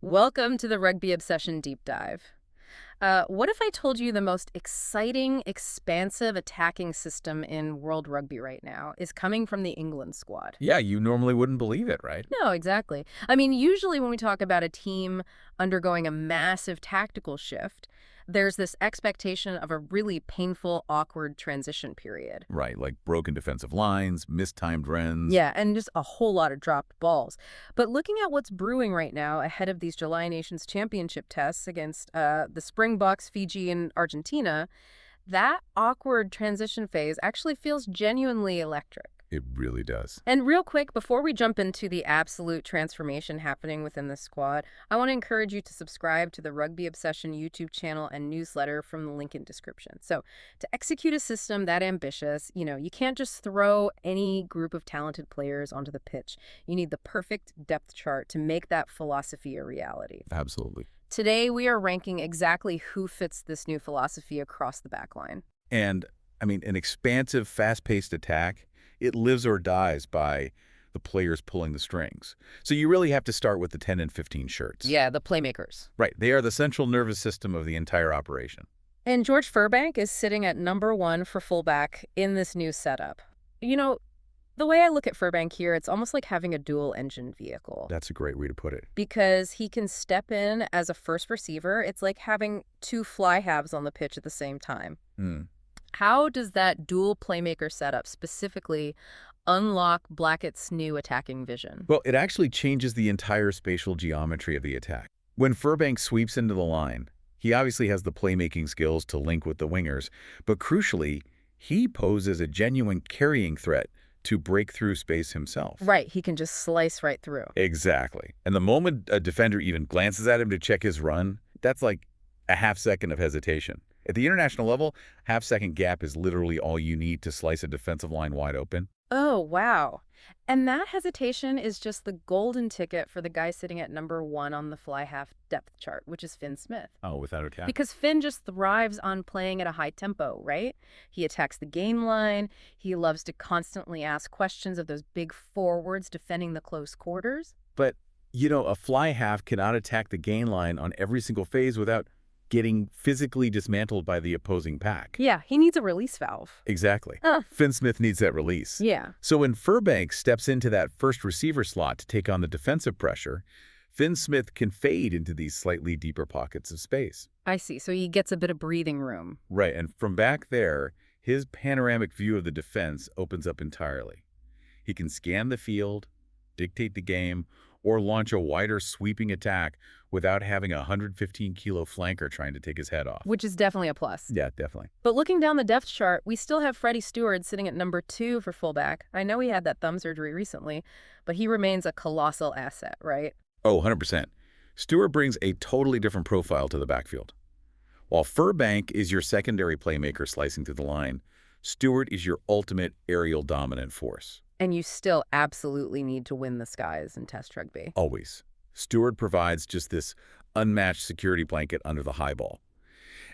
Welcome to the Rugby Obsession Deep Dive. What if I told you the most exciting, expansive attacking system in World Rugby right now is coming from the England squad? Yeah, you normally wouldn't believe it, right? No, exactly. I mean, usually when we talk about a team undergoing a massive tactical shift, there's this expectation of a really painful, awkward transition period. Right, like broken defensive lines, mistimed runs. Yeah, and just a whole lot of dropped balls. But looking at what's brewing right now ahead of these July Nations Championship tests against the Springboks, Fiji, and Argentina, that awkward transition phase actually feels genuinely electric. It really does. And real quick, before we jump into the absolute transformation happening within the squad, I want to encourage you to subscribe to the Rugby Obsession YouTube channel and newsletter from the link in description. So to execute a system that ambitious, you can't just throw any group of talented players onto the pitch. You need the perfect depth chart to make that philosophy a reality. Absolutely. Today, we are ranking exactly who fits this new philosophy across the backline. And, an expansive, fast-paced attack, it lives or dies by the players pulling the strings. So you really have to start with the 10 and 15 shirts. Yeah, the playmakers. Right. They are the central nervous system of the entire operation. And George Furbank is sitting at #1 for fullback in this new setup. The way I look at Furbank here, it's almost like having a dual-engine vehicle. That's a great way to put it. Because he can step in as a first receiver. It's like having two fly halves on the pitch at the same time. How does that dual playmaker setup specifically unlock Blackett's new attacking vision? Well, it actually changes the entire spatial geometry of the attack. When Furbank sweeps into the line, he obviously has the playmaking skills to link with the wingers, but crucially, he poses a genuine carrying threat to break through space himself. Right, he can just slice right through. Exactly. And the moment a defender even glances at him to check his run, that's like a half second of hesitation. At the international level, half-second gap is literally all you need to slice a defensive line wide open. Oh, wow. And that hesitation is just the golden ticket for the guy sitting at #1 on the fly half depth chart, which is Finn Smith. Oh, without a doubt. Because Finn just thrives on playing at a high tempo, right? He attacks the game line. He loves to constantly ask questions of those big forwards defending the close quarters. But, a fly half cannot attack the gain line on every single phase without getting physically dismantled by the opposing pack. Yeah, he needs a release valve. Exactly. Finn Smith needs that release. Yeah. So when Furbank steps into that first receiver slot to take on the defensive pressure, Finn Smith can fade into these slightly deeper pockets of space. I see. So he gets a bit of breathing room. Right, and from back there, his panoramic view of the defense opens up entirely. He can scan the field, dictate the game, or launch a wider sweeping attack without having a 115-kilo flanker trying to take his head off. Which is definitely a plus. Yeah, definitely. But looking down the depth chart, we still have Freddie Steward sitting at #2 for fullback. I know he had that thumb surgery recently, but he remains a colossal asset, right? Oh, 100%. Stewart brings a totally different profile to the backfield. While Furbank is your secondary playmaker slicing through the line, Stewart is your ultimate aerial dominant force. And you still absolutely need to win the skies in Test rugby. Always. Stewart provides just this unmatched security blanket under the high ball.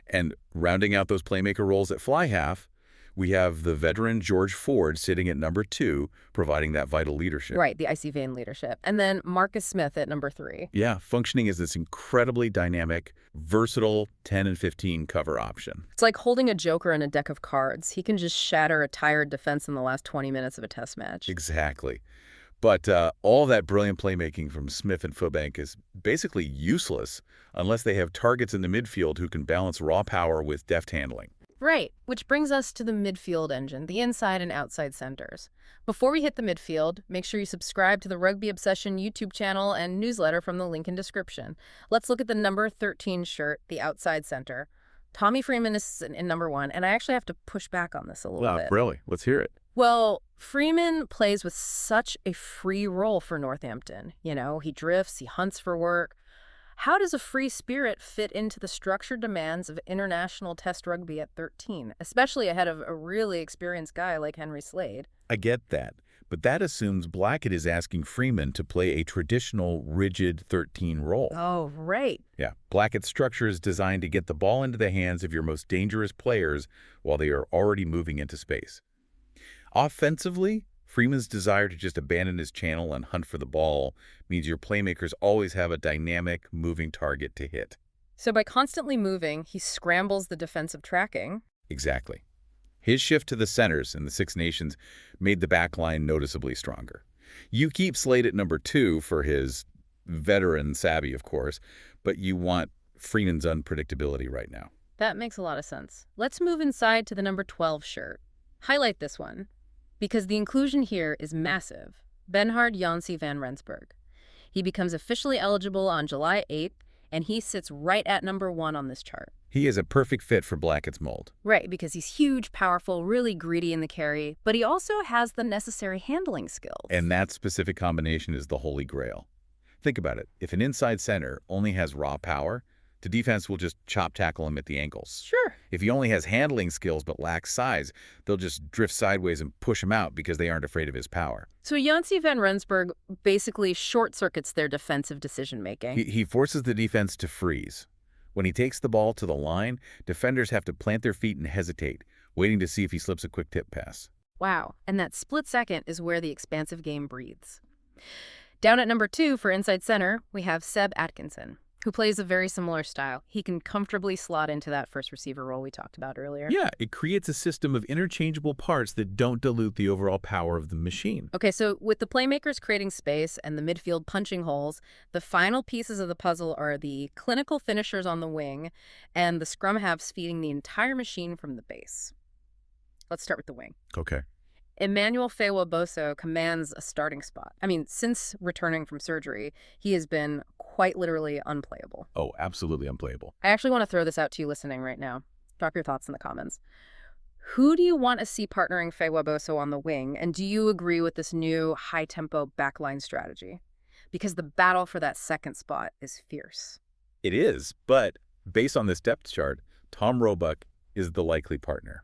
And rounding out those playmaker roles at fly half, we have the veteran George Ford sitting at #2, providing that vital leadership. Right, the icy vein leadership. And then Marcus Smith at #3. Yeah, functioning as this incredibly dynamic, versatile 10 and 15 cover option. It's like holding a joker in a deck of cards. He can just shatter a tired defense in the last 20 minutes of a test match. Exactly. But all that brilliant playmaking from Smith and Furbank is basically useless unless they have targets in the midfield who can balance raw power with deft handling. Right, which brings us to the midfield engine, the inside and outside centers. Before we hit the midfield, make sure you subscribe to the Rugby Obsession YouTube channel and newsletter from the link in description. Let's look at the #13 shirt, the outside center. Tommy Freeman is in #1, and I actually have to push back on this a little bit. Really? Let's hear it. Well, Freeman plays with such a free role for Northampton. He drifts, he hunts for work. How does a free spirit fit into the structured demands of international test rugby at 13, especially ahead of a really experienced guy like Henry Slade? I get that, but that assumes Blackett is asking Freeman to play a traditional, rigid 13 role. Oh, right. Yeah, Blackett's structure is designed to get the ball into the hands of your most dangerous players while they are already moving into space. Offensively, Freeman's desire to just abandon his channel and hunt for the ball means your playmakers always have a dynamic, moving target to hit. So by constantly moving, he scrambles the defensive tracking. Exactly. His shift to the centers in the Six Nations made the backline noticeably stronger. You keep Slade at number 2 for his veteran savvy, of course, but you want Freeman's unpredictability right now. That makes a lot of sense. Let's move inside to the number 12 shirt. Highlight this one, because the inclusion here is massive. Benhard Janse van Rensburg. He becomes officially eligible on July 8th, and he sits right at number 1 on this chart. He is a perfect fit for Blackett's mold. Right, because he's huge, powerful, really greedy in the carry, but he also has the necessary handling skills. And that specific combination is the holy grail. Think about it. If an inside center only has raw power, the defense will just chop tackle him at the ankles. Sure. If he only has handling skills but lacks size, they'll just drift sideways and push him out because they aren't afraid of his power. So Janse van Rensburg basically short-circuits their defensive decision-making. He forces the defense to freeze. When he takes the ball to the line, defenders have to plant their feet and hesitate, waiting to see if he slips a quick tip pass. Wow, and that split second is where the expansive game breathes. Down at number 2 for inside center, we have Seb Atkinson, who plays a very similar style. He can comfortably slot into that first receiver role we talked about earlier. Yeah, it creates a system of interchangeable parts that don't dilute the overall power of the machine. Okay, so with the playmakers creating space and the midfield punching holes, the final pieces of the puzzle are the clinical finishers on the wing and the scrum halves feeding the entire machine from the base. Let's start with the wing. Okay. Emmanuel Fewa-Boso commands a starting spot. I mean, since returning from surgery, he has been quite literally unplayable. Oh, absolutely unplayable. I actually want to throw this out to you listening right now. Drop your thoughts in the comments. Who do you want to see partnering Fewa-Boso on the wing, and do you agree with this new high-tempo backline strategy? Because the battle for that second spot is fierce. It is, but based on this depth chart, Tom Roebuck is the likely partner.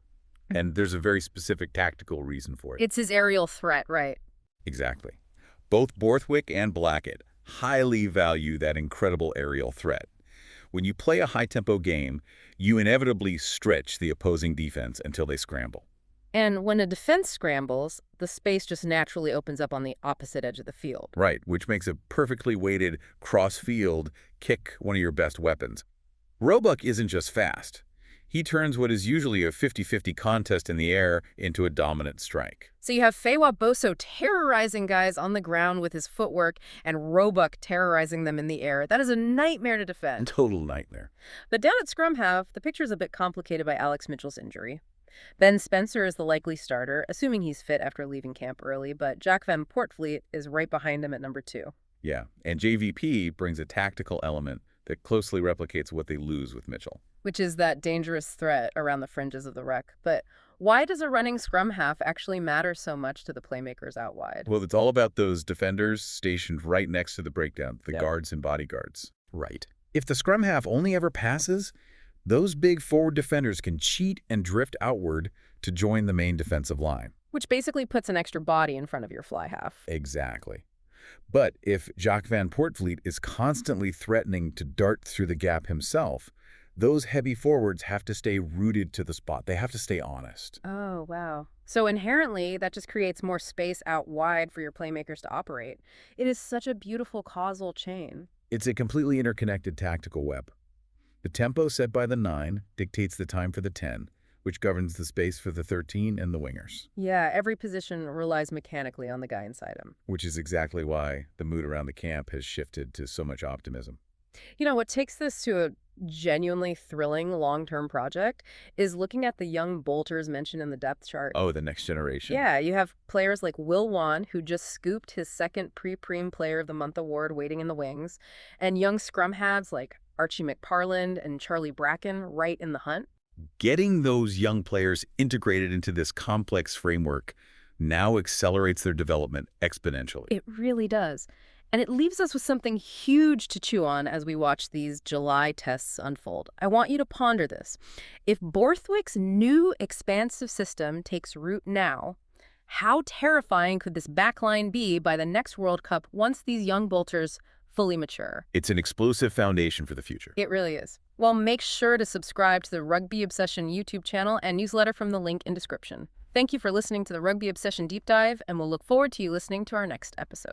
And there's a very specific tactical reason for it. It's his aerial threat, right? Exactly. Both Borthwick and Blackett highly value that incredible aerial threat. When you play a high-tempo game, you inevitably stretch the opposing defense until they scramble. And when a defense scrambles, the space just naturally opens up on the opposite edge of the field. Right, which makes a perfectly weighted cross-field kick one of your best weapons. Roebuck isn't just fast. He turns what is usually a 50-50 contest in the air into a dominant strike. So you have Fewa-Boso terrorizing guys on the ground with his footwork and Roebuck terrorizing them in the air. That is a nightmare to defend. Total nightmare. But down at scrum half, the picture's a bit complicated by Alex Mitchell's injury. Ben Spencer is the likely starter, assuming he's fit after leaving camp early, but Jack van Poortvliet is right behind him at number 2. Yeah, and JVP brings a tactical element that closely replicates what they lose with Mitchell. Which is that dangerous threat around the fringes of the ruck. But why does a running scrum half actually matter so much to the playmakers out wide? Well, it's all about those defenders stationed right next to the breakdown, the guards and bodyguards. Right. If the scrum half only ever passes, those big forward defenders can cheat and drift outward to join the main defensive line. Which basically puts an extra body in front of your fly half. Exactly. But if Jack van Poortvliet is constantly threatening to dart through the gap himself, those heavy forwards have to stay rooted to the spot. They have to stay honest. Oh, wow. So inherently, that just creates more space out wide for your playmakers to operate. It is such a beautiful causal chain. It's a completely interconnected tactical web. The tempo set by the 9 dictates the time for the 10, which governs the space for the 13 and the wingers. Yeah, every position relies mechanically on the guy inside him. Which is exactly why the mood around the camp has shifted to so much optimism. You know, what takes this to a genuinely thrilling long-term project is looking at the young bolters mentioned in the depth chart. Oh, the next generation. Yeah, you have players like Will Wan, who just scooped his second Pre-Prem Player of the Month award waiting in the wings, and young scrum halves like Archie McParland and Charlie Bracken right in the hunt. Getting those young players integrated into this complex framework now accelerates their development exponentially. It really does. And it leaves us with something huge to chew on as we watch these July tests unfold. I want you to ponder this. If Borthwick's new expansive system takes root now, how terrifying could this backline be by the next World Cup once these young bolters fully mature. It's an explosive foundation for the future. It really is. Well, make sure to subscribe to the Rugby Obsession YouTube channel and newsletter from the link in description. Thank you for listening to the Rugby Obsession Deep Dive, and we'll look forward to you listening to our next episode.